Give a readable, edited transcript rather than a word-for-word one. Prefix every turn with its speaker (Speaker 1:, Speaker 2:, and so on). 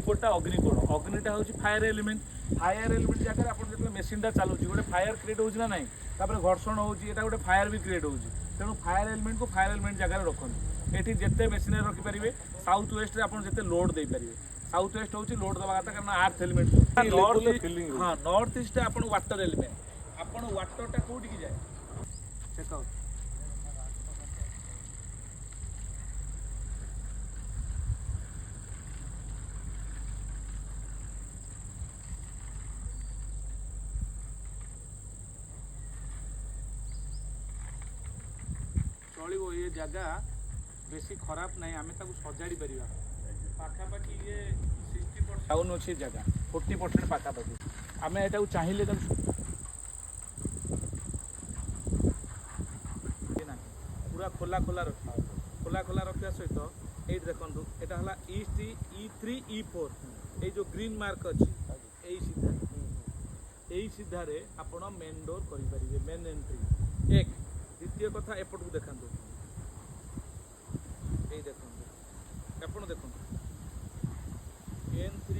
Speaker 1: ସେଇପଟଟା ଅଗ୍ନିକୋଣ। ଅଗ୍ନିଟା ହେଉଛି fire element. Fire element ଜାଗାରେ ଆପଣ ଯେତେବେଳେ ମେସିନଟା ଚାଲୁଛି ଗୋଟେ ଫାୟାର କ୍ରିଏଟ୍ ହେଉଛି ନା ନାହିଁ, ତାପରେ ଘର୍ଷଣ ହେଉଛି, ଏଇଟା ଗୋଟେ ଫାୟାର ବି କ୍ରିଏଟ୍ ହେଉଛି। ତେଣୁ ଫାୟାର ଏଲିମେଣ୍ଟକୁ ଫାୟାର ଏଲିମେଣ୍ଟ ଜାଗାରେ ରଖନ୍ତୁ। ଏଠି ଯେତେ ମେସିନାରୀ ରଖିପାରିବେ, ସାଉଥ୍ ୱେଷ୍ଟରେ ଆପଣ ଯେତେ ଲୋଡ୍ ଦେଇପାରିବେ। ସାଉଥ୍ ୱେଷ୍ଟ ହେଉଛି ଲୋଡ୍ ଦେବା କଥା, କାରଣ ଆର୍ଥ ଏଲିମେଣ୍ଟ। ହଁ, ନର୍ଥ ଇଷ୍ଟରେ ଆପଣ ୱାଟର ଏଲିମେଣ୍ଟ, ଆପଣ ୱାଟରଟା କୋଉଠିକି ଯାଏ ଚେକ୍ ଆଉଟ୍। ଚଳିବ, ଏ ଜାଗା ବେଶୀ ଖରାପ ନାହିଁ, ଆମେ ତାକୁ ସଜାଡ଼ି ପାରିବା। ପାଖାପାଖି ଇଏ 60% ଡାଉନ୍ ଅଛି ଜାଗା, 40% ପାଖାପାଖି। ଆମେ ଏଟାକୁ ଚାହିଁଲେ ତାକୁ ନାହିଁ, ପୁରା ଖୋଲା ଖୋଲା ରଖିବା। ଖୋଲା ଖୋଲା ରଖିବା ସହିତ ଏଇଠି ଦେଖନ୍ତୁ, ଏଇଟା ହେଲା ଇଷ୍ଟ E3 E4, ଏଇ ଯେଉଁ ଗ୍ରୀନ୍ ମାର୍କ ଅଛି ଏଇ ସିଧାରେ, ଏଇ ସିଧାରେ ଆପଣ ମେନ୍ ଡୋର୍ କରିପାରିବେ, ମେନ୍ ଏଣ୍ଟ୍ରି। ଏକ ଦ୍ୱିତୀୟ କଥା, ଏପଟକୁ ଦେଖନ୍ତୁ, ଏଇ ଦେଖନ୍ତୁ, ଆପଣ ଦେଖନ୍ତୁ N3